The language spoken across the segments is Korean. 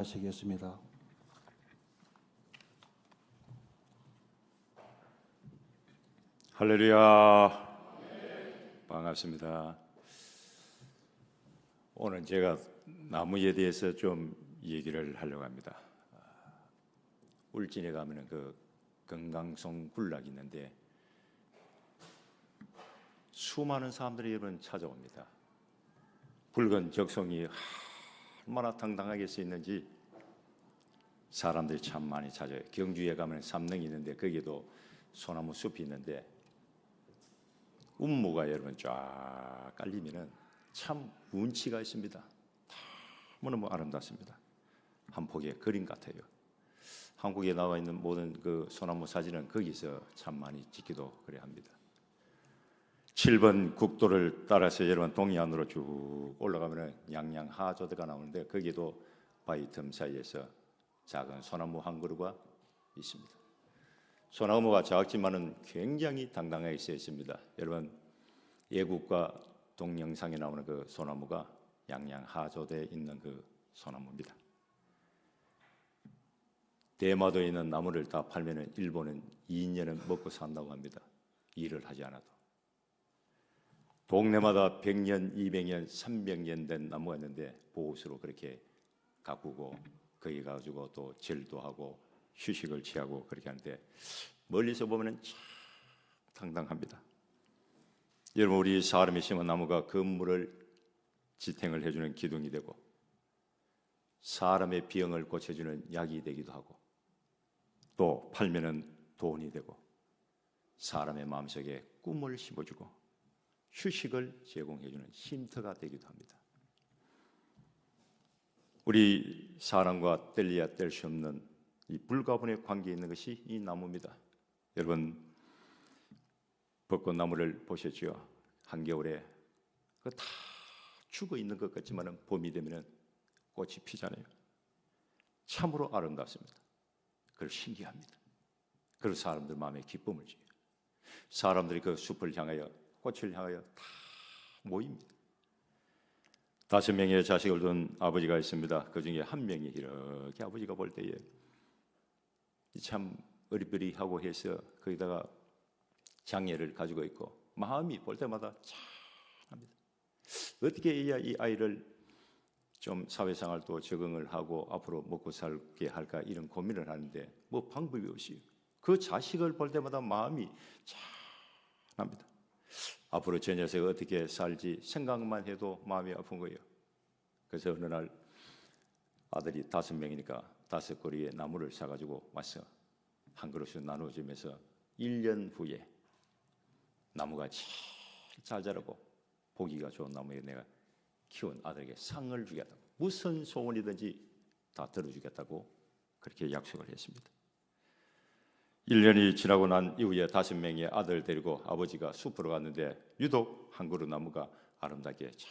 하시겠습니다. 할렐루야. 반갑습니다. 오늘 제가 나무에 대해서 좀 얘기를 하려고 합니다. 울진에 가면은 그 금강송 군락이 있는데 수많은 사람들이 여러분 찾아옵니다. 붉은 적송이 얼마나 당당하게 써 있는지 사람들이 참 많이 찾아요. 경주에 가면 삼릉이 있는데 거기도 소나무 숲이 있는데 운무가 여러분 쫙 깔리면은 참 운치가 있습니다. 너무너무 아름답습니다. 한 폭의 그림 같아요. 한국에 나와 있는 모든 그 소나무 사진은 거기서 참 많이 찍기도 그래 합니다. 7번 국도를 따라서 여러분 동해안으로 쭉 올라가면은 양양 하조대가 나오는데 거기도 바위 틈 사이에서 작은 소나무 한 그루가 있습니다. 소나무가 작지만은 굉장히 당당하게 서 있습니다. 여러분 예국과 동영상에 나오는 그 소나무가 양양 하조대에 있는 그 소나무입니다. 대마도에 있는 나무를 다 팔면은 일본은 2년은 먹고 산다고 합니다. 일을 하지 않아도. 동네마다 100년, 200년, 300년 된 나무가 있는데 보호수로 그렇게 가꾸고 거기 가지고 또 절도 하고 휴식을 취하고 그렇게 하는데 멀리서 보면은 참 당당합니다. 여러분 우리 사람이 심은 나무가 건물을 지탱을 해주는 기둥이 되고 사람의 병을 고쳐주는 약이 되기도 하고 또 팔면은 돈이 되고 사람의 마음속에 꿈을 심어주고 휴식을 제공해주는 쉼터가 되기도 합니다. 우리 사람과 뗄래야 뗄 수 없는 이 불가분의 관계에 있는 것이 이 나무입니다. 여러분 벚꽃나무를 보셨죠? 한겨울에 그 다 죽어 있는 것 같지만은 봄이 되면은 꽃이 피잖아요. 참으로 아름답습니다. 그리고 신기합니다. 그리고 사람들 마음에 기쁨을 줘요. 사람들이 그 숲을 향하여 꽃을 향하여 다 모입니다. 5명의 자식을 둔 아버지가 있습니다. 그 중에 한 명이 이렇게 아버지가 볼 때에 참 어리버리하고 해서 거기다가 장애를 가지고 있고 마음이 볼 때마다 참합니다. 어떻게 해야 이 아이를 좀 사회생활도 적응을 하고 앞으로 먹고 살게 할까 이런 고민을 하는데 뭐 방법이 없이 그 자식을 볼 때마다 마음이 참합니다. 앞으로 저 녀석이 어떻게 살지 생각만 해도 마음이 아픈 거예요. 그래서 어느 날 아들이 5명이니까 5그루의 나무를 사가지고 와서 한 그릇을 나눠주면서 1년 후에 나무가 잘 자라고 보기가 좋은 나무에 내가 키운 아들에게 상을 주겠다고 무슨 소원이든지 다 들어주겠다고 그렇게 약속을 했습니다. 1년이 지나고 난 이후에 5명의 아들 데리고 아버지가 숲으로 갔는데 유독 한 그루 나무가 아름답게 쫙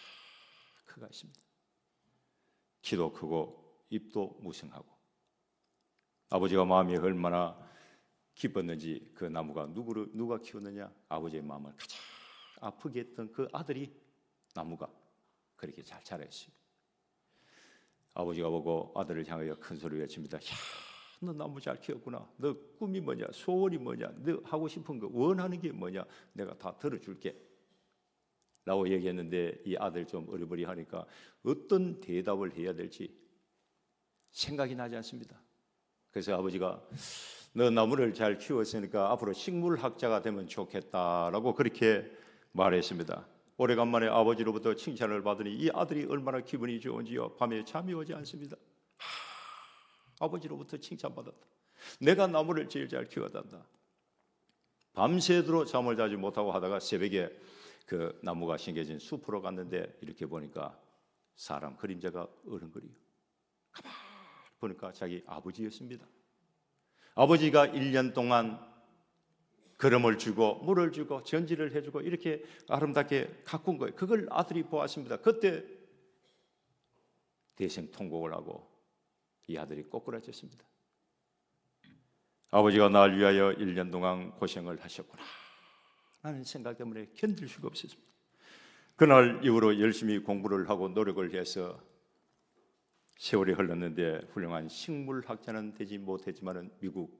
크가 있습니다. 키도 크고 잎도 무성하고 아버지가 마음이 얼마나 기뻤는지 그 나무가 누가 키웠느냐 아버지의 마음을 가장 아프게 했던 그 아들이 나무가 그렇게 잘 자랐어요. 아버지가 보고 아들을 향하여 큰 소리를 외칩니다. 야, 너 나무 잘 키웠구나. 너 꿈이 뭐냐? 소원이 뭐냐? 너 하고 싶은 거 원하는 게 뭐냐? 내가 다 들어줄게 라고 얘기했는데 이 아들 좀 어리버리하니까 어떤 대답을 해야 될지 생각이 나지 않습니다. 그래서 아버지가 너 나무를 잘 키웠으니까 앞으로 식물학자가 되면 좋겠다라고 그렇게 말했습니다. 오래간만에 아버지로부터 칭찬을 받으니 이 아들이 얼마나 기분이 좋은지요. 밤에 잠이 오지 않습니다. 아버지로부터 칭찬받았다. 내가 나무를 제일 잘 키워단다. 밤새도록 잠을 자지 못하고 하다가 새벽에 그 나무가 심겨진 숲으로 갔는데 이렇게 보니까 사람 그림자가 어른거려요. 가만히 보니까 자기 아버지였습니다. 아버지가 1년 동안 걸음을 주고 물을 주고 전지를 해주고 이렇게 아름답게 가꾼 거예요. 그걸 아들이 보았습니다. 그때 대성통곡을 하고 이 아들이 꼬꾸라졌습니다. 아버지가 날 위하여 1년 동안 고생을 하셨구나 라는 생각 때문에 견딜 수가 없었습니다. 그날 이후로 열심히 공부를 하고 노력을 해서 세월이 흘렀는데 훌륭한 식물학자는 되지 못했지만 미국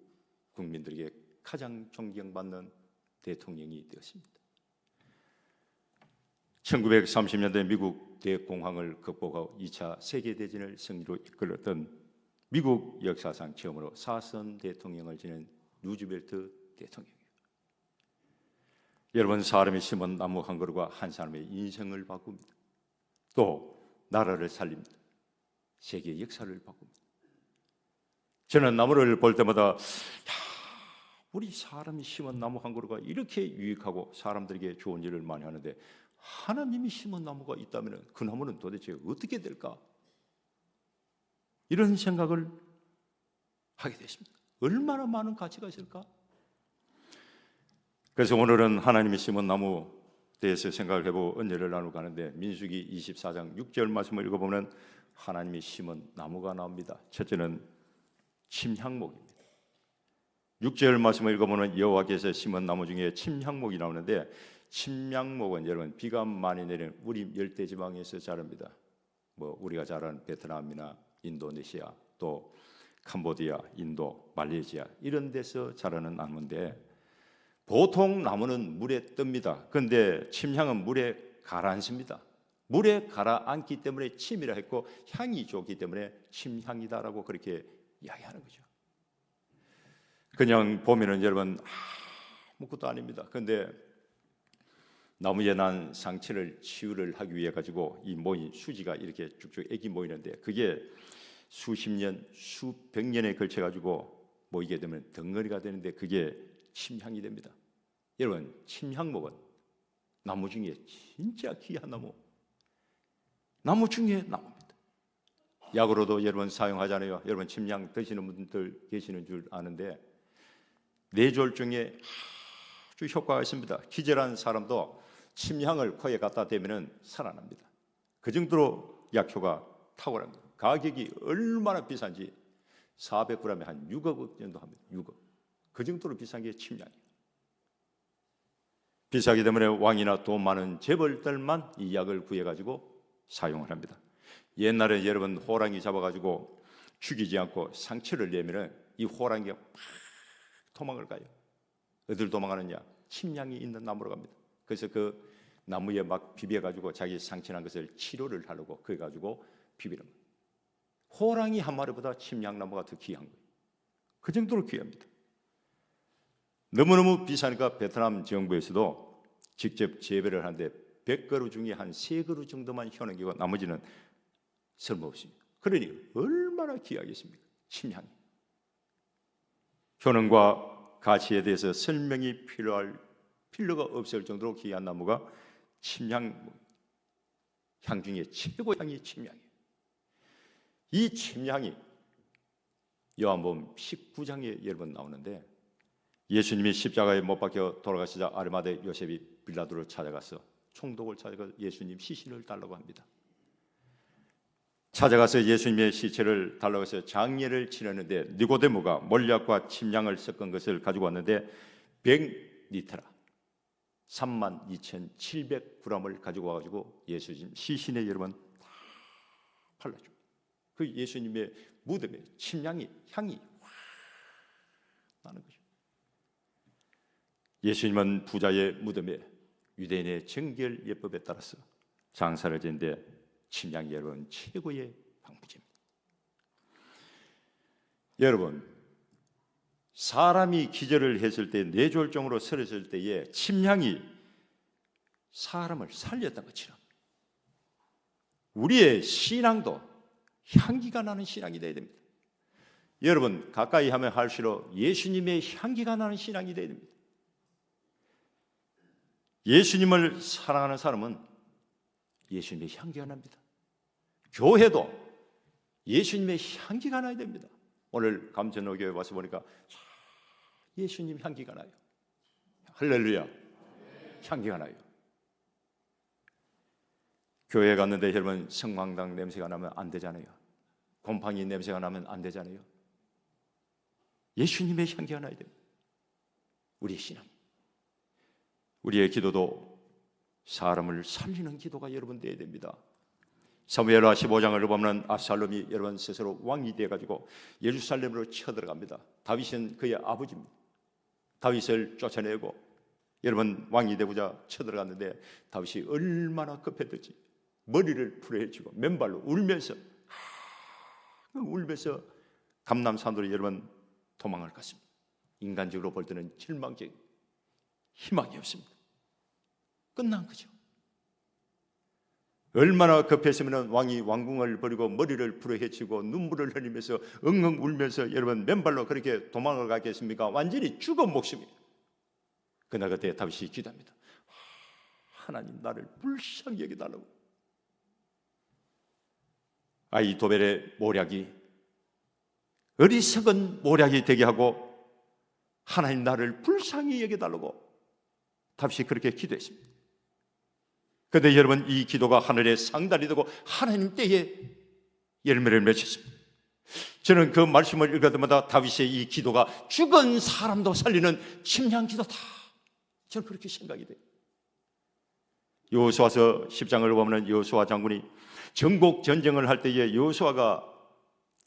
국민들에게 가장 존경받는 대통령이 되었습니다. 1930년대 미국 대공황을 극복하고 2차 세계대전을 승리로 이끌었던 미국 역사상 처음으로 4선 대통령을 지낸 루즈벨트 대통령이에요. 여러분, 사람이 심은 나무 한 그루가 한 사람의 인생을 바꿉니다. 또 나라를 살립니다. 세계 역사를 바꿉니다. 저는 나무를 볼 때마다 우리 사람이 심은 나무 한 그루가 이렇게 유익하고 사람들에게 좋은 일을 많이 하는데 하나님이 심은 나무가 있다면 그 나무는 도대체 어떻게 될까? 이런 생각을 하게 됐습니다. 얼마나 많은 가치가 있을까? 그래서 오늘은 하나님이 심은 나무에 대해서 생각을 해보고 은혜를 나누고 가는데 민수기 24장 6절 말씀을 읽어보면 하나님이 심은 나무가 나옵니다. 첫째는 침향목입니다. 6절 말씀을 읽어보면 여호와께서 심은 나무 중에 침향목이 나오는데 침향목은 여러분 비가 많이 내리는 우리 열대지방에서 자랍니다. 우리가 잘 아는 베트남이나 인도네시아 또 캄보디아, 인도, 말레이시아 이런 데서 자라는 나무인데 보통 나무는 물에 뜹니다. 그런데 침향은 물에 가라앉습니다. 물에 가라앉기 때문에 침이라 했고 향이 좋기 때문에 침향이다라고 그렇게 이야기하는 거죠. 그냥 보면은 여러분 아무것도 아닙니다. 그런데 나무에 난 상처를 치유를 하기 위해 가지고 이 모인 수지가 이렇게 쭉쭉 액이 모이는데 그게 수십 년, 수백 년에 걸쳐 가지고 모이게 되면 덩어리가 되는데 그게 침향이 됩니다. 여러분, 침향목은 나무 중에 진짜 귀한 나무 중에 나무입니다. 약으로도 여러분 사용하잖아요. 여러분 침향 드시는 분들 계시는 줄 아는데 뇌졸중에 아주 효과가 있습니다. 기절한 사람도 침향을 코에 갖다 대면 살아납니다. 그 정도로 약효가 탁월합니다. 가격이 얼마나 비싼지 400g에 한 6억 정도 합니다. 6억. 그 정도로 비싼 게 침향이에요. 비싸기 때문에 왕이나 돈 많은 재벌들만 이 약을 구해가지고 사용을 합니다. 옛날에 여러분 호랑이 잡아가지고 죽이지 않고 상처를 내면은 이 호랑이가 팍 도망을 가요. 어딜 도망가느냐? 침향이 있는 나무로 갑니다. 그래서 그 나무에 막 비벼가지고 자기 상처난 것을 치료를 하려고 그래가지고 비비는 거예요. 호랑이 한 마리보다 침향나무가 더 귀한 거예요. 그 정도로 귀합니다. 너무너무 비싸니까 베트남 정부에서도 직접 재배를 하는데 100그루 중에 한 3그루 정도만 현행이고 나머지는 쓸모없습니다. 그러니 얼마나 귀하겠습니까? 침향이. 효능과 가치에 대해서 설명이 필요할 필요가 없을 정도로 귀한 나무가 침향, 향 중에 최고 향이 침향이에요. 이 침향이 요한복음 19장에 여러분 나오는데 예수님이 십자가에 못 박혀 돌아가시자 아리마대 요셉이 빌라도를 찾아가서 총독을 찾아가서 예수님 시신을 달라고 합니다. 찾아가서 예수님의 시체를 달라고 해서 장례를 치르는데 니고데모가 몰약과 침향을 섞은 것을 가지고 왔는데 100리터라 32,700g을 가지고 와가지고 예수님 시신에 여러분 다 발라줍니다. 그 예수님의 무덤에 침향이 향이 확 나는 거죠. 예수님은 부자의 무덤에 유대인의 정결 예법에 따라서 장사를 지는데 침향이 여러분 최고의 방부제입니다. 여러분 사람이 기절을 했을 때 뇌졸중으로 쓰러질 때에 침향이 사람을 살렸던 것처럼 우리의 신앙도 향기가 나는 신앙이 되어야 됩니다. 여러분 가까이 하면 할수록 예수님의 향기가 나는 신앙이 되어야 됩니다. 예수님을 사랑하는 사람은 예수님의 향기가 납니다. 교회도 예수님의 향기가 나야 됩니다. 오늘 감전로교회 와서 보니까 예수님 향기가 나요. 할렐루야. 향기가 나요. 교회 갔는데 여러분 성황당 냄새가 나면 안 되잖아요. 곰팡이 냄새가 나면 안 되잖아요. 예수님의 향기가 나야 됩니다. 우리의 신앙, 우리의 기도도 사람을 살리는 기도가 여러분 되어야 됩니다. 사무엘하 15장을 보면 압살롬이 여러분 스스로 왕이 되어가지고 예루살렘으로 쳐들어갑니다. 다윗은 그의 아버지입니다. 다윗을 쫓아내고 여러분 왕이 되고자 쳐들어갔는데 다윗이 얼마나 급했든지 머리를 풀어헤치고 맨발로 울면서 감람산으로 여러분 도망을 갔습니다. 인간적으로 볼 때는 절망적인 희망이 없습니다. 끝난 거죠. 얼마나 급했으면 왕이 왕궁을 버리고 머리를 풀어헤치고 눈물을 흘리면서 엉엉 울면서 여러분 맨발로 그렇게 도망을 가겠습니까? 완전히 죽은 목숨이에요. 그날 그때 다윗이 기도합니다. 하나님 나를 불쌍히 여겨달라고. 아이도벨의 모략이 어리석은 모략이 되게 하고 하나님 나를 불쌍히 여겨달라고 다윗이 그렇게 기도했습니다. 그런데 여러분 이 기도가 하늘에 상달이 되고 하나님 때에 열매를 맺혔습니다. 저는 그 말씀을 읽을 때마다 다윗의 이 기도가 죽은 사람도 살리는 침략 기도다, 저는 그렇게 생각이 돼요. 여호수아서 10장을 보면 여호수아 장군이 전국 전쟁을 할 때에 여호수아가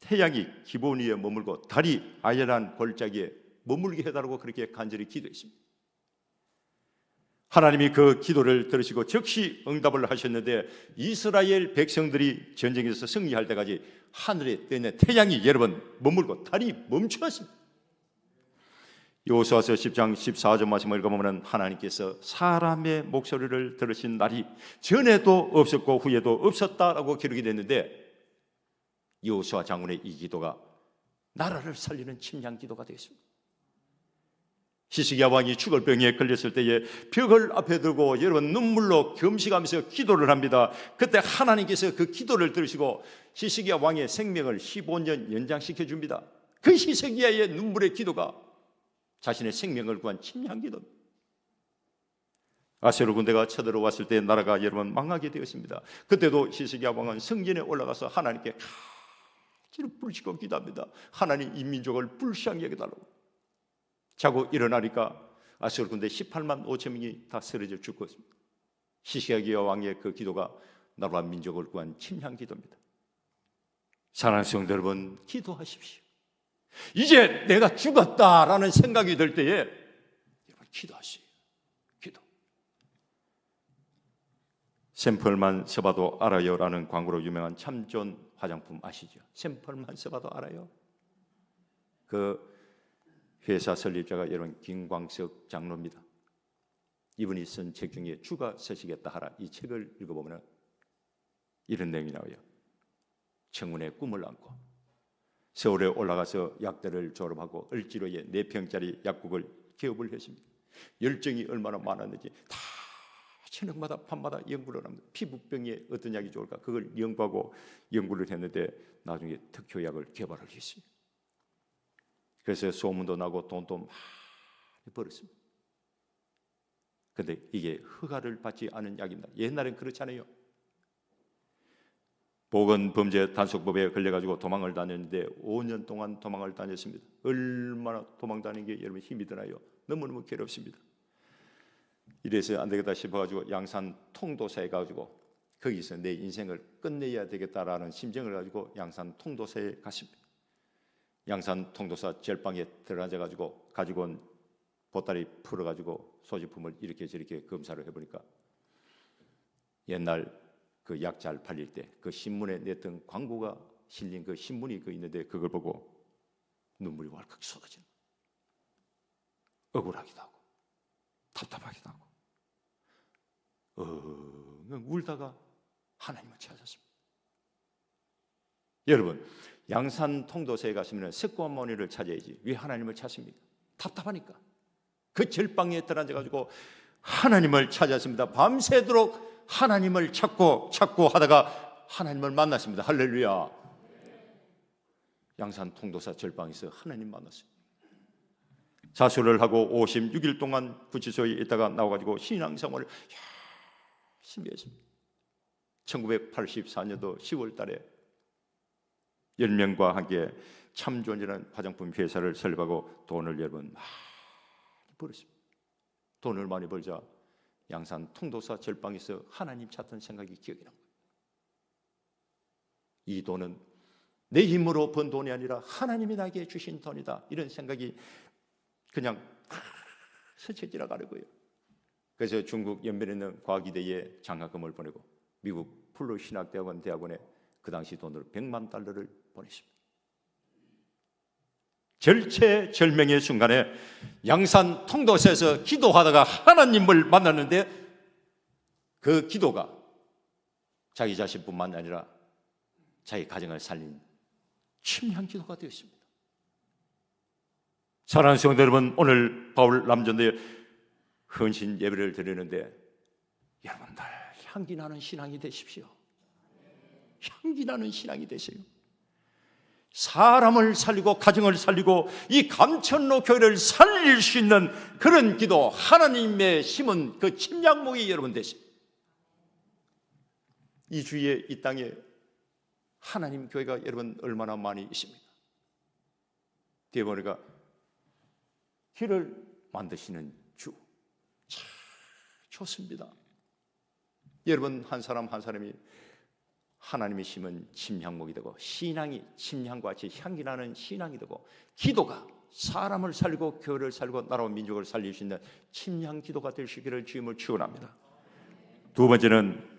태양이 기본 위에 머물고 달이 아열한 골짜기에 머물게 해달라고 그렇게 간절히 기도했습니다. 하나님이 그 기도를 들으시고 즉시 응답을 하셨는데 이스라엘 백성들이 전쟁에서 승리할 때까지 하늘에 떠있는 태양이 여러분 머물고 달이 멈추었습니다. 여호수아서 10장 14절 말씀을 읽어보면 하나님께서 사람의 목소리를 들으신 날이 전에도 없었고 후에도 없었다라고 기록이 됐는데 여호수아 장군의 이 기도가 나라를 살리는 침략 기도가 되었습니다. 히스기야 왕이 죽을 병에 걸렸을 때에 벽을 앞에 두고 여러분 눈물로 금식하면서 기도를 합니다. 그때 하나님께서 그 기도를 들으시고 히스기야 왕의 생명을 15년 연장시켜 줍니다. 그 히스기야의 눈물의 기도가 자신의 생명을 구한 침략 기도입니다. 아수르 군대가 쳐들어왔을 때 나라가 여러분 망하게 되었습니다. 그때도 히스기야 왕은 성전에 올라가서 하나님께 가지를 부르시고 기도합니다. 하나님 이 민족을 불쌍히 여겨달라고. 자고 일어나니까 아수르 군대 18만 5천 명이 다 쓰러져 죽고 있습니다. 히스기야 왕의 그 기도가 나라와 민족을 구한 침략 기도입니다. 사랑하는 성도 여러분, 기도하십시오. 이제 내가 죽었다라는 생각이 들 때에 여러분 기도하세요. 기도. 샘플만 써봐도 알아요라는 광고로 유명한 참존 화장품 아시죠? 샘플만 써봐도 알아요. 그 회사 설립자가 여러분 김광석 장로입니다. 이분이 쓴 책 중에 주가 서시겠다 하라, 이 책을 읽어보면 이런 내용이 나와요. 청운의 꿈을 안고 서울에 올라가서 약대를 졸업하고 을지로에 4평짜리 약국을 개업을 했습니다. 열정이 얼마나 많았는지 다 저녁마다 밤마다 연구를 합니다. 피부병에 어떤 약이 좋을까 그걸 연구하고 연구를 했는데 나중에 특효약을 개발을 했습니다. 그래서 소문도 나고 돈도 많이 벌었습니다. 그런데 이게 허가를 받지 않은 약입니다. 옛날엔 그렇잖아요. 보건범죄 단속법에 걸려가지고 도망을 다녔는데 5년 동안 도망을 다녔습니다. 얼마나 도망 다니는 게 여러분 힘이 드나요? 너무너무 괴롭습니다. 이래서 안 되겠다 싶어가지고 양산 통도사에 가지고 거기서 내 인생을 끝내야 되겠다라는 심정을 가지고 양산 통도사에 갔습니다. 양산 통도사 절방에 들어앉아가지고 가지고 온 보따리 풀어가지고 소지품을 이렇게 저렇게 검사를 해보니까 옛날 그 약 잘 팔릴 때 그 신문에 냈던 광고가 실린 그 신문이 그 있는데 그걸 보고 눈물이 왈칵 쏟아지는 거예요. 억울하기도 하고 답답하기도 하고 울다가 하나님을 찾았습니다. 여러분 양산 통도사에 가시면 석고모니를 찾아야지 왜 하나님을 찾습니까? 답답하니까. 그 절방에 들어앉아가지고 하나님을 찾았습니다. 밤새도록 하나님을 찾고 하다가 하나님을 만났습니다. 할렐루야. 양산 통도사 절방에서 하나님 만났어요. 자수를 하고 56일 동안 구치소에 있다가 나와가지고 신앙생활을 열심히 했습니다. 1984년도 10월 달에 10명과 함께 참존이라는 화장품 회사를 설립하고 돈을 여러분 많이 벌었습니다. 돈을 많이 벌자 양산 통도사 절방에서 하나님 찾던 생각이 기억이 납니다. 이 돈은 내 힘으로 번 돈이 아니라 하나님이 나에게 주신 돈이다, 이런 생각이 그냥 스쳐 지나가는 거예요. 그래서 중국 연변에 있는 과기대에 장학금을 보내고 미국 플루 신학대학원 대학원에 그 당시 돈으로 100만 달러를 보냈습니다. 절체절명의 순간에 양산 통도사에서 기도하다가 하나님을 만났는데 그 기도가 자기 자신뿐만 아니라 자기 가정을 살린 침향 기도가 되었습니다. 사랑하는 성도 여러분, 오늘 바울 남전도의 헌신 예배를 드리는데 여러분들 향기 나는 신앙이 되십시오. 향기 나는 신앙이 되세요. 사람을 살리고 가정을 살리고 이 감천로 교회를 살릴 수 있는 그런 기도, 하나님의 심은 그 침략목이 여러분 되세요. 이 주위에 이 땅에 하나님 교회가 여러분 얼마나 많이 있습니까? 뒤에 보니까 길을 만드시는 주, 참 좋습니다. 여러분 한 사람 한 사람이 하나님이 심은 침향목이 되고 신앙이 침향과 같이 향기 나는 신앙이 되고 기도가 사람을 살리고 교회를 살리고 나라와 민족을 살릴 수 있는 침향 기도가 될 수 있기를 주님을 축원합니다. 두 번째는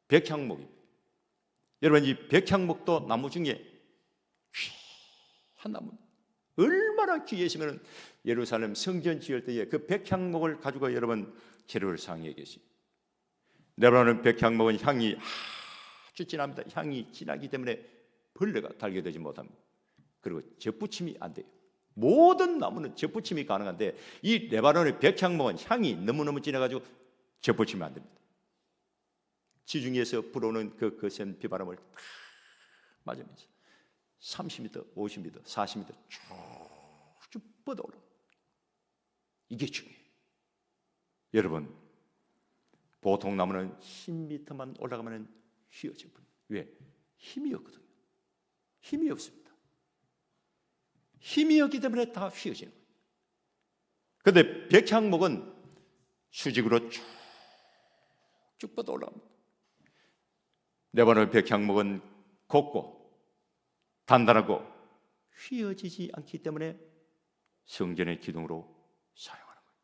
백향목입니다. 여러분 이 백향목도 나무 중에 귀한 나무, 얼마나 귀하시면 예루살렘 성전 지을 때에 그 백향목을 가지고 여러분 재료를 상해 계십니다. 레바논 백향목은 향이 아주 진합니다. 향이 진하기 때문에 벌레가 달게 되지 못합니다. 그리고 젖붙임이 안 돼요. 모든 나무는 젖붙임이 가능한데 이 레바논의 백향목은 향이 너무너무 진해가지고 젖붙임이 안 됩니다. 지중해에서 불어오는 그 거센 비바람을 맞으면서 30m, 50m, 40m 쭉쭉 뻗어올라. 이게 중요해요. 여러분 보통 나무는 10m만 올라가면 휘어질 뿐. 왜? 힘이 없거든요. 힘이 없습니다. 힘이 없기 때문에 다 휘어지는 거예요. 그런데 백향목은 수직으로 쭉 뻗어 올라갑니다. 레바논 백향목은 곱고 단단하고 휘어지지 않기 때문에 성전의 기둥으로 사용하는 거예요.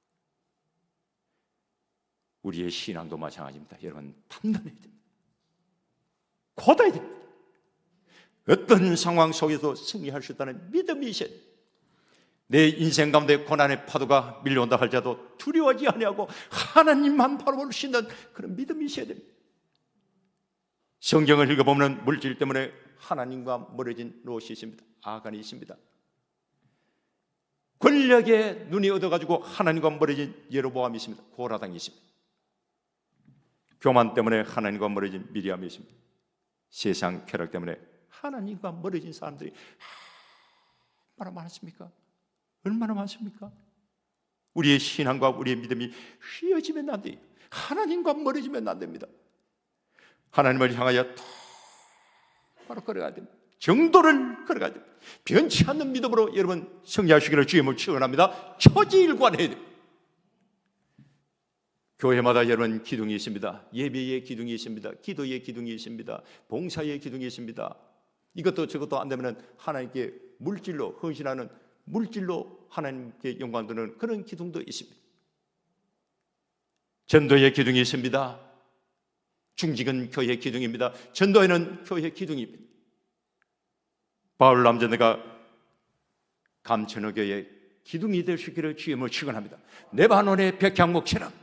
우리의 신앙도 마찬가지입니다. 여러분 단단해야 됩니다. 고다야 됩니다. 어떤 상황 속에서 승리할 수 있다는 믿음이 있어야 됩니다. 내 인생 가운데 고난의 파도가 밀려온다 할지라도 두려워하지 아니하고 하나님만 바라볼 수 있는 그런 믿음이 있어야 됩니다. 성경을 읽어보면 물질 때문에 하나님과 멀어진 롯이 있습니다. 아간이 있습니다. 권력에 눈이 얻어가지고 하나님과 멀어진 예로보암이 있습니다. 고라당이 있습니다. 교만 때문에 하나님과 멀어진 미리암이 있습니다. 세상 쾌락 때문에 하나님과 멀어진 사람들이 얼마나 많습니까? 얼마나 많습니까? 우리의 신앙과 우리의 믿음이 휘어지면 안 돼요. 하나님과 멀어지면 안 됩니다. 하나님을 향하여 바로 걸어가야 됩니다. 정도를 걸어가야 됩니다. 변치 않는 믿음으로 여러분 승리하시기를 주님을 축원합니다. 초지일관해야 됩니다. 교회마다 여러분 기둥이 있습니다. 예배의 기둥이 있습니다. 기도의 기둥이 있습니다. 봉사의 기둥이 있습니다. 이것도 저것도 안 되면 하나님께 물질로 헌신하는, 물질로 하나님께 영광 드리는 그런 기둥도 있습니다. 전도의 기둥이 있습니다. 중직은 교회의 기둥입니다. 전도에는 교회의 기둥입니다. 바울 남전도가 감천호 교회의 기둥이 될 수 있기를 주님을 축원합니다. 레바논의 백향목처럼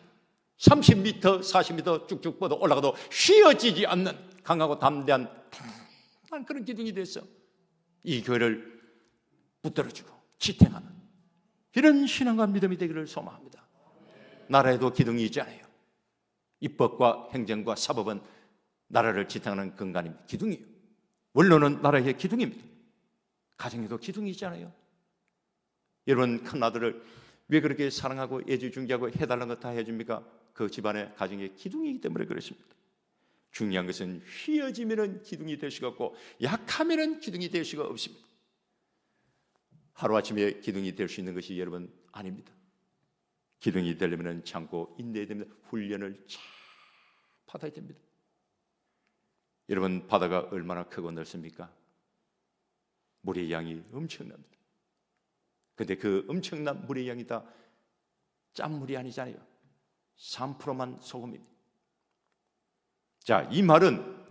30m, 40m 쭉쭉 뻗어 올라가도 휘어지지 않는 강하고 담대한 그런 기둥이 됐어. 이 교회를 붙들어주고 지탱하는 이런 신앙과 믿음이 되기를 소망합니다. 나라에도 기둥이 있잖아요. 입법과 행정과 사법은 나라를 지탱하는 근간입니다. 기둥이에요. 원로는 나라의 기둥입니다. 가정에도 기둥이 있잖아요. 여러분 큰아들을 왜 그렇게 사랑하고 애지중지하고 해달라는 거 다 해줍니까? 그 집안의 가정의 기둥이기 때문에 그렇습니다. 중요한 것은 휘어지면 기둥이 될 수가 없고 약하면 기둥이 될 수가 없습니다. 하루아침에 기둥이 될 수 있는 것이 여러분 아닙니다. 기둥이 되려면 참고 인내해야 됩니다. 훈련을 잘 받아야 됩니다. 여러분, 바다가 얼마나 크고 넓습니까? 물의 양이 엄청납니다. 근데 그 엄청난 물의 양이 다 짠물이 아니잖아요. 3%만 소금입니다. 자, 이 말은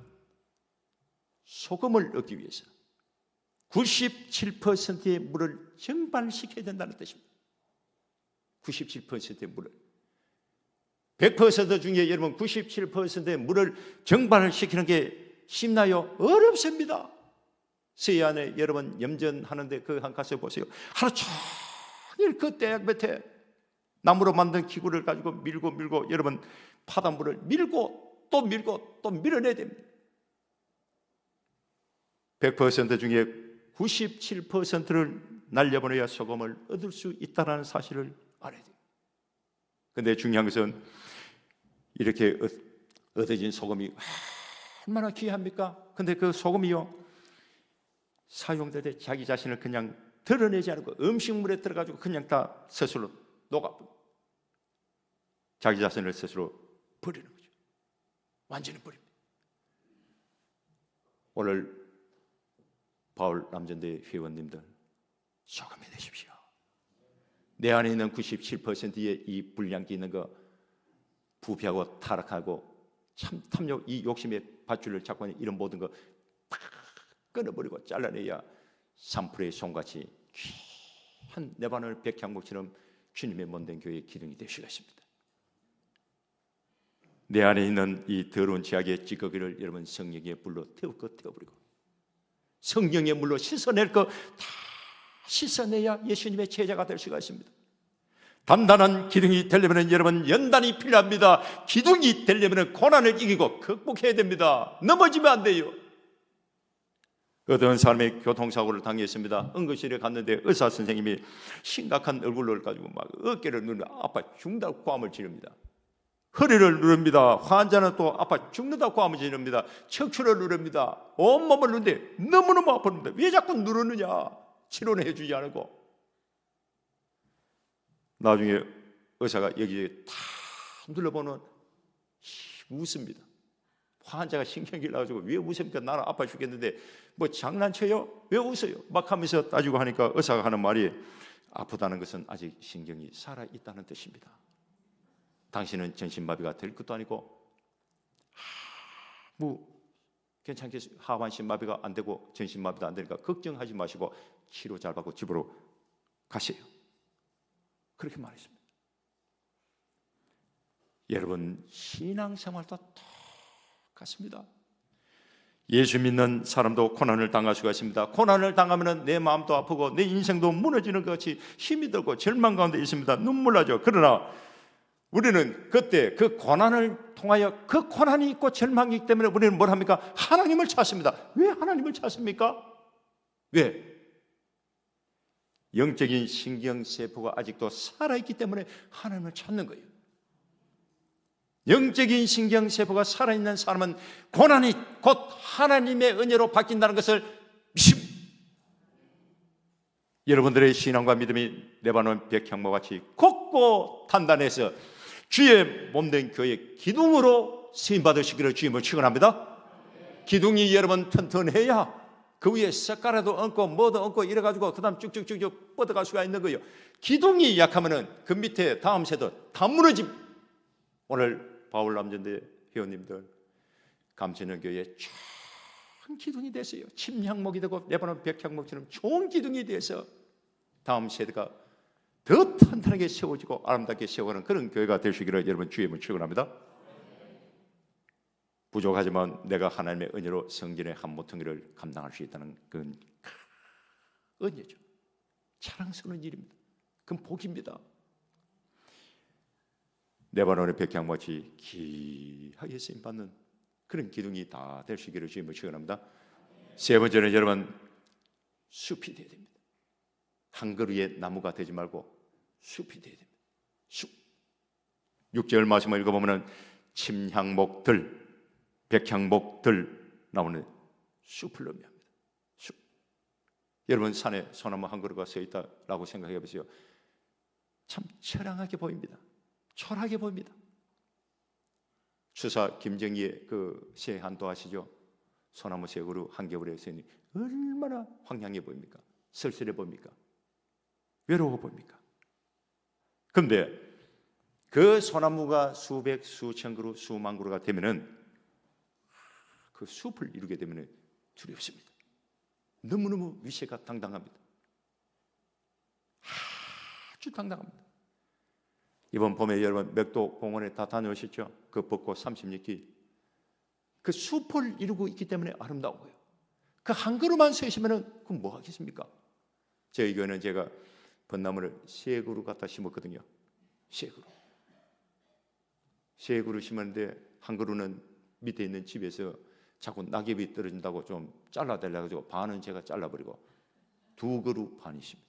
소금을 얻기 위해서 97%의 물을 증발시켜야 된다는 뜻입니다. 97%의 물을 100% 중에 여러분 97%의 물을 증발시키는 게 쉽나요? 어렵습니다. 서해안에 여러분 염전하는데 그 한 가서 보세요. 하루 종일 그 대양 밑에 나무로 만든 기구를 가지고 밀고 여러분 바닷물을 밀고 또 밀어내야 됩니다. 100% 중에 97%를 날려보내야 소금을 얻을 수 있다는 사실을 알아야 돼요. 그런데 중요한 것은 이렇게 얻어진 소금이 얼마나 귀합니까? 근데 그 소금이요, 사용될 때 자기 자신을 그냥 드러내지 않고 음식물에 들어가지고 그냥 다 스스로 녹아버려. 자기 자신을 스스로 버리는 거죠. 완전히 버립니다. 오늘 바울 남전대 회원님들, 소금이 되십시오. 내 안에 있는 97%의 이 불량기 있는 거 부패하고 타락하고 참 탐욕, 이 욕심의 밧줄을 잡고 있는 이런 모든 거 다 끊어버리고 잘라내야 3%의 손같이 귀한 레바논 백향목처럼 주님의 몸된 교회의 기둥이 될 수가 있습니다. 내 안에 있는 이 더러운 죄악의 찌꺼기를 여러분 성령의 불로 태워버리고 성령의 물로 씻어낼 거 다 씻어내야 예수님의 제자가 될 수가 있습니다. 단단한 기둥이 되려면 여러분 연단이 필요합니다. 기둥이 되려면 고난을 이기고 극복해야 됩니다. 넘어지면 안 돼요. 어떤 사람이 교통사고를 당했습니다. 응급실에 갔는데 의사 선생님이 심각한 얼굴을 가지고 막 어깨를 누르며 아파 죽는다고 고함을 지릅니다. 허리를 누릅니다. 환자는 또 아파 죽는다고 고함을 지릅니다. 척추를 누릅니다. 온몸을 누르는데 너무너무 아픕니다. 왜 자꾸 누르느냐? 치료는 해주지 않고. 나중에 의사가 여기에 다 눌러보는 웃습니다. 환자가 신경질 나가지고 왜 웃습니까? 나는 아파 죽겠는데 뭐 장난쳐요? 왜 웃어요? 막 하면서 따지고 하니까 의사가 하는 말이 아프다는 것은 아직 신경이 살아있다는 뜻입니다. 당신은 전신마비가 될 것도 아니고 뭐 괜찮겠어요. 하반신마비가 안 되고 전신마비도 안 되니까 걱정하지 마시고 치료 잘 받고 집으로 가세요. 그렇게 말했습니다. 여러분 신앙생활도 똑같습니다. 예수 믿는 사람도 고난을 당할 수가 있습니다. 고난을 당하면 내 마음도 아프고 내 인생도 무너지는 것 같이 힘이 들고 절망 가운데 있습니다. 눈물 나죠. 그러나 우리는 그때 그 고난을 통하여 그 고난이 있고 절망이 있기 때문에 우리는 뭘 합니까? 하나님을 찾습니다. 왜 하나님을 찾습니까? 왜? 영적인 신경세포가 아직도 살아있기 때문에 하나님을 찾는 거예요. 영적인 신경세포가 살아있는 사람은 고난이 곧 하나님의 은혜로 바뀐다는 것을 믿습니다. 여러분들의 신앙과 믿음이 레바논 백향목같이 곱고 단단해서 주의 몸된 교회 기둥으로 쓰임받으시기를 주님을 축원합니다. 기둥이 여러분 튼튼해야 그 위에 숟가락도 얹고 뭐도 얹고 이래가지고 그 다음 쭉쭉쭉쭉 뻗어갈 수가 있는 거예요. 기둥이 약하면은 그 밑에 다음 세도 다 무너집니다. 오늘 바울 남전대 회원님들 감천원 교회에 좋은 기둥이 됐어요. 침향목이 되고 레바논 백향목처럼 좋은 기둥이 돼서 다음 세대가 더 탄탄하게 세워지고 아름답게 세워가는 그런 교회가 될 수 있기를 여러분 주의 이름으로 축원합니다. 부족하지만 내가 하나님의 은혜로 성전의 한 모퉁이를 감당할 수 있다는 그건 은혜죠. 자랑스러운 일입니다. 그건 복입니다. 레바논의 백향같이 귀하게 쓰임받는 그런 기둥이 다 될 수 있기를 주님을 축원합니다. 세 번째는 여러분 숲이 되어야 됩니다. 한 그루의 나무가 되지 말고 숲이 되어야 됩니다. 숲. 6절 말씀을 읽어보면 침향목들, 백향목들 나오는 숲을 의미합니다. 숲. 여러분 산에 소나무 한 그루가 서 있다라고 생각해 보세요. 참 처량하게 보입니다. 초라하게 보입니다. 추사 김정희의 그 세한도 아시죠? 소나무 세 그루 한 겹을 했으니 얼마나 황량해 보입니까? 쓸쓸해 보입니까? 외로워 보입니까? 그런데 그 소나무가 수백, 수천 그루, 수만 그루가 되면은 그 숲을 이루게 되면은 두렵습니다. 너무너무 위세가 당당합니다. 아주 당당합니다. 이번 봄에 여러분 맥도 공원에 다 다녀오셨죠? 그 벚꽃 36기. 그 숲을 이루고 있기 때문에 아름다운 거예요. 그 한 그루만 서 있으면은 그럼 뭐 하겠습니까? 저희 교회는 제가 벚나무를 3그루 갖다 심었거든요. 3그루. 3그루 심었는데 한 그루는 밑에 있는 집에서 자꾸 낙엽이 떨어진다고 좀 잘라달라고 반은 제가 잘라버리고 2그루 반이 있습니다.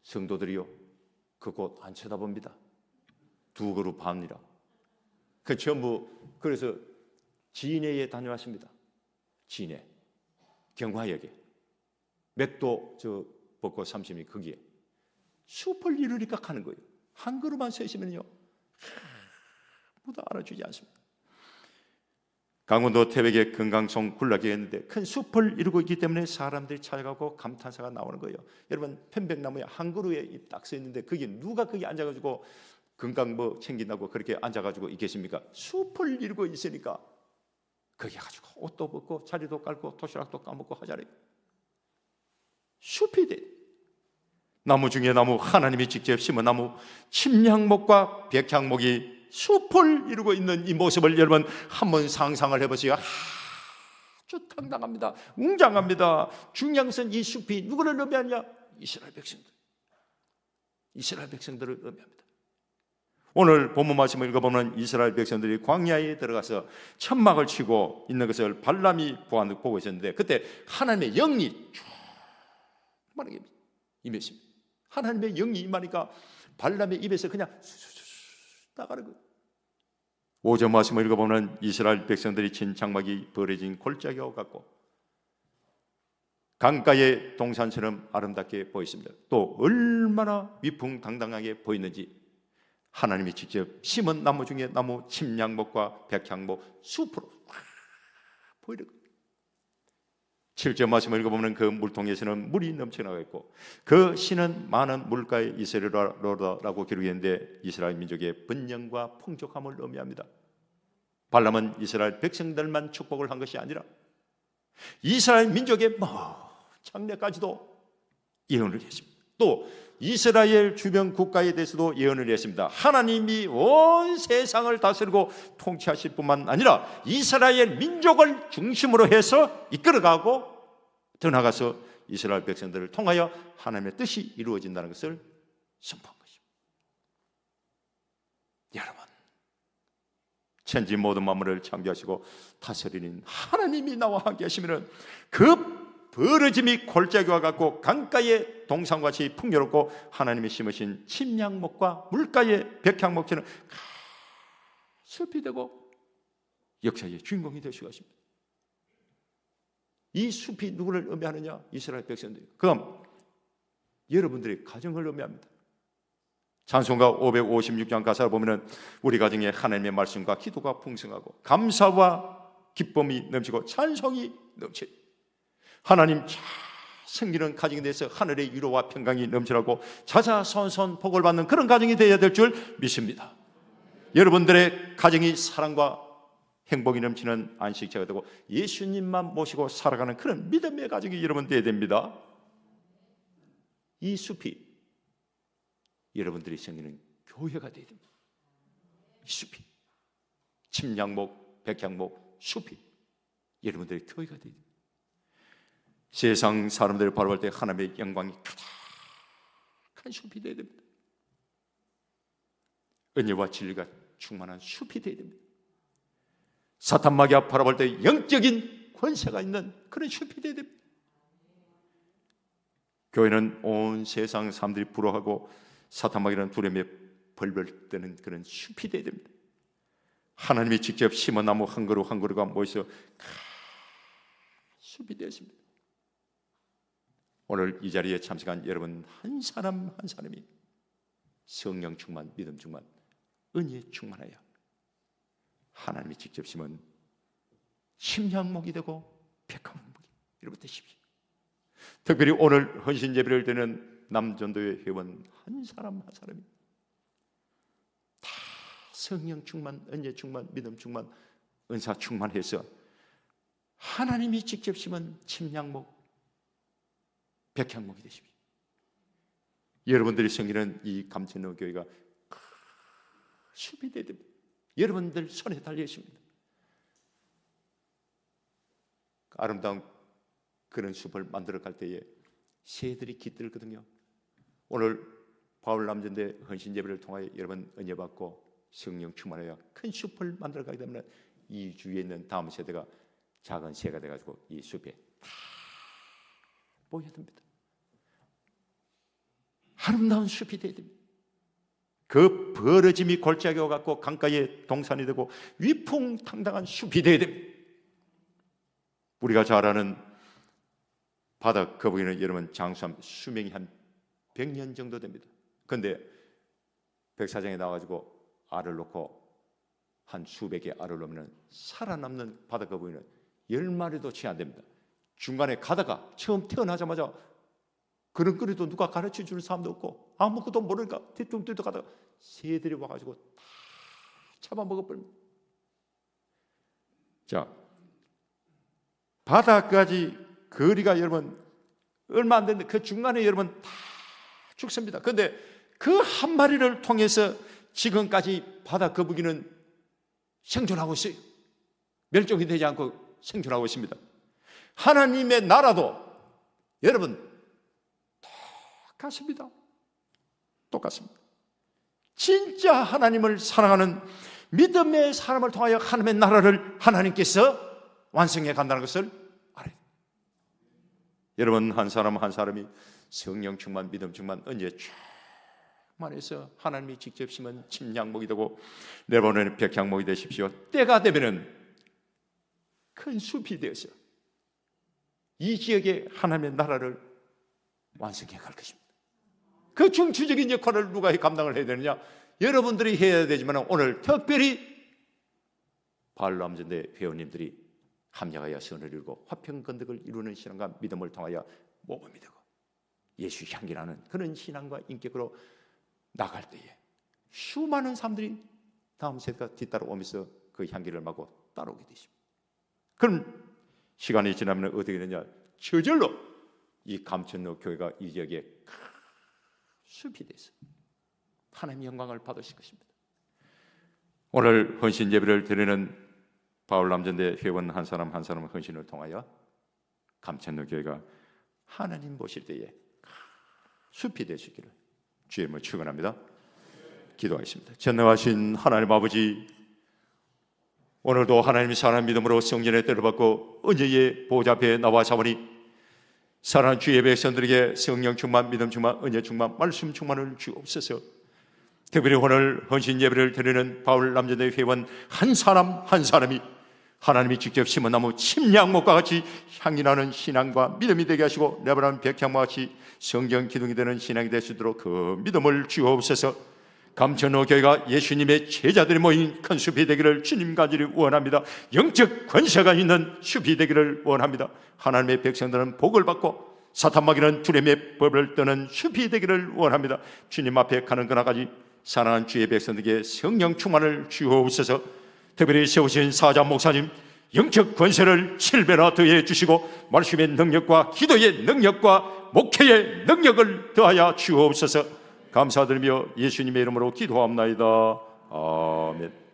성도들이요 그 곳 안 쳐다봅니다. 2그루 반이라. 그 전부 그래서 진해에 다녀왔습니다. 진해 경화역에 맥도 저 벚꽃 30이 거기에 숲을 이루니까 가는 거예요. 한 그루만 서 있으면요 아무도 알아주지 않습니다. 강원도 태백의 금강송 군락에 있는데 큰 숲을 이루고 있기 때문에 사람들이 찾아가고 감탄사가 나오는 거예요. 여러분 편백나무에 한 그루에 딱 서 있는데 거기 누가 거기 앉아가지고 건강 뭐 챙긴다고 그렇게 앉아가지고 있겠습니까? 숲을 이루고 있으니까 거기 가지고 옷도 벗고 자리도 깔고 도시락도 까먹고 하잖아요. 숲이 돼. 나무 중에 나무 하나님이 직접 심은 나무 침향목과 백향목이 숲을 이루고 있는 이 모습을 여러분 한번 상상을 해보세요. 아주 당당합니다. 웅장합니다. 중요한 것은 이 숲이 누구를 의미하냐? 이스라엘 백성들. 이스라엘 백성들을 의미합니다. 오늘 본문 말씀을 읽어보면 이스라엘 백성들이 광야에 들어가서 천막을 치고 있는 것을 발람이 보고 있었는데 그때 하나님의 영이 충만하게 임했습니다. 하나님의 영이 임하니까 발람의 입에서 그냥 나가는 거예요. 5절 말씀을 읽어보면 이스라엘 백성들이 친 장막이 벌어진 골짜기와 같고 강가의 동산처럼 아름답게 보였습니다. 또 얼마나 위풍당당하게 보이는지 하나님이 직접 심은 나무 중에 나무 침향목과 백향목 숲으로 보이는 거예요. 7절 말씀을 읽어보면 그 물통에서는 물이 넘쳐나고 있고 그 씨는 많은 물가에 있으리라고 기록했는데 이스라엘 민족의 번영과 풍족함을 의미합니다. 발람은 이스라엘 백성들만 축복을 한 것이 아니라 이스라엘 민족의 장래까지도 예언을 했습니다. 또 이스라엘 주변 국가에 대해서도 예언을 했습니다. 하나님이 온 세상을 다스리고 통치하실 뿐만 아니라 이스라엘 민족을 중심으로 해서 이끌어가고 더 나아가서 이스라엘 백성들을 통하여 하나님의 뜻이 이루어진다는 것을 선포한 것입니다. 여러분, 천지 모든 만물을 창조하시고 다스리는 하나님이 나와 함께 하시면 그 벌어짐이 골짜기와 같고 강가의 동산같이 풍요롭고 하나님이 심으신 침향목과 물가의 백향목처럼 숲이 되고 역사의 주인공이 될 수가 있습니다. 이 숲이 누구를 의미하느냐? 이스라엘 백성들. 그럼 여러분들의 가정을 의미합니다. 찬송가 556장 가사를 보면 우리 가정에 하나님의 말씀과 기도가 풍성하고 감사와 기쁨이 넘치고 찬송이 넘쳐요. 하나님 생기는 가정에 대해서 하늘의 위로와 평강이 넘치라고 자자손손 복을 받는 그런 가정이 되어야 될 줄 믿습니다. 여러분들의 가정이 사랑과 행복이 넘치는 안식처가 되고 예수님만 모시고 살아가는 그런 믿음의 가정이 여러분 되어야 됩니다. 이 숲이 여러분들이 생기는 교회가 되어야 됩니다. 이 숲이 침향목, 백향목, 숲이 여러분들의 교회가 되어야 됩니다. 세상 사람들을 바라볼 때 하나님의 영광이 가득한 숲이 되어야 됩니다. 은혜와 진리가 충만한 숲이 되어야 됩니다. 사탄 마귀가 바라볼 때 영적인 권세가 있는 그런 숲이 되어야 됩니다. 교회는 온 세상 사람들이 부러워하고 사탄 마귀는 두려움에 벌벌 떠는 그런 숲이 되어야 됩니다. 하나님이 직접 심은 나무 한 그루 한 그루가 모여서 숲이 되었습니다. 오늘 이 자리에 참석한 여러분 한 사람 한 사람이 성령 충만, 믿음 충만, 은혜 충만하여 하나님이 직접 심은 침략목이 되고 백향목이 여러분 되십시오. 특별히 오늘 헌신 예배를 드리는 남전도의 회원 한 사람 한 사람이 다 성령 충만, 은혜 충만, 믿음 충만, 은사 충만해서 하나님이 직접 심은 침략목, 백향목이 되십시오. 여러분들이 섬기는 이 감천로 교회가 숲이 되야 됩니다. 여러분들 손에 달려 있습니다. 아름다운 그런 숲을 만들어 갈 때에 새들이 깃들거든요. 오늘 바울 남전대 헌신 예배를 통하여 여러분 은혜 받고 성령 충만하여 큰 숲을 만들어 가게 되면 이 주위에 있는 다음 세대가 작은 새가 돼가지고 이 숲에 다 모여듭니다. 아름다운 숲이 되어야 됩니다. 그 벌어짐이 골짜기가 갖고 강가에 동산이 되고 위풍당당한 숲이 되어야 됩니다. 우리가 잘 아는 바다 거북이는 여러분 장수하면 수명이 한 100년 정도 됩니다. 그런데 백사장에 나와가지고 알을 놓고 한 수백 개 알을 놓으면 살아남는 바다 거북이는 10마리도 채 안 됩니다. 중간에 가다가 처음 태어나자마자 그릇그릇도 누가 가르쳐 주는 사람도 없고 아무것도 모르니까 뒤뚱뒤뚱 가다가 새들이 와가지고 다 잡아먹어버립니다. 자, 바다까지 거리가 여러분 얼마 안 되는데 그 중간에 여러분 다 죽습니다. 그런데 그 한 마리를 통해서 지금까지 바다 거북이는 생존하고 있어요. 멸종이 되지 않고 생존하고 있습니다. 하나님의 나라도 여러분 똑같습니다. 똑같습니다. 진짜 하나님을 사랑하는 믿음의 사람을 통하여 하나님의 나라를 하나님께서 완성해 간다는 것을 알아요. 여러분 한 사람 한 사람이 성령 충만, 믿음 충만, 은혜 충만해서 하나님이 직접 심은 침략목이 되고 내보내는 백향목이 되십시오. 때가 되면은 큰 숲이 되어서 이 지역에 하나님의 나라를 완성해 갈 것입니다. 그 중추적인 역할을 누가 감당을 해야 되느냐? 여러분들이 해야 되지만 오늘 특별히 바울 남전대 회원님들이 합력하여 선을 이루고 화평건덕을 이루는 신앙과 믿음을 통하여 모범이 되고 예수 향기나는 그런 신앙과 인격으로 나갈 때에 수많은 사람들이 다음 세대가 뒤따라오면서 그 향기를 맡고 따라오게 되십니다. 그럼 시간이 지나면 어떻게 되냐? 저절로 이 감천로 교회가 이 지역에 숲이 돼서 하나님의 영광을 받으실 것입니다. 오늘 헌신 예배를 드리는 바울 남전대 회원 한 사람 한 사람 헌신을 통하여 감천로 교회가 하나님 보실 때에 숲이 되시기를 주의 이름으로 축원합니다. 기도하겠습니다. 전능하신 하나님 아버지, 오늘도 하나님의 사랑 믿음으로 성전에 때려받고 은혜의 보좌 앞에 나와 사오니 사랑하는 주의 백성들에게 성령 충만, 믿음 충만, 은혜 충만, 말씀 충만을 주옵소서. 특별히 오늘 헌신 예배를 드리는 바울 남전대 회원 한 사람 한 사람이 하나님이 직접 심은 나무 침략목과 같이 향이 나는 신앙과 믿음이 되게 하시고 레바논 백향목과 같이 성경 기둥이 되는 신앙이 될 수 있도록 그 믿음을 주옵소서. 감천로 교회가 예수님의 제자들이 모인 큰 숲이 되기를 주님 간절히 원합니다. 영적 권세가 있는 숲이 되기를 원합니다. 하나님의 백성들은 복을 받고 사탄 마귀는 두려움의 법을 떠는 숲이 되기를 원합니다. 주님 앞에 가는 그날까지 사랑하는 주의 백성들에게 성령 충만을 주옵소서. 특별히 세우신 사자 목사님 영적 권세를 7배나 더해 주시고 말씀의 능력과 기도의 능력과 목회의 능력을 더하여 주옵소서. 감사드리며 예수님의 이름으로 기도합나이다. 아멘.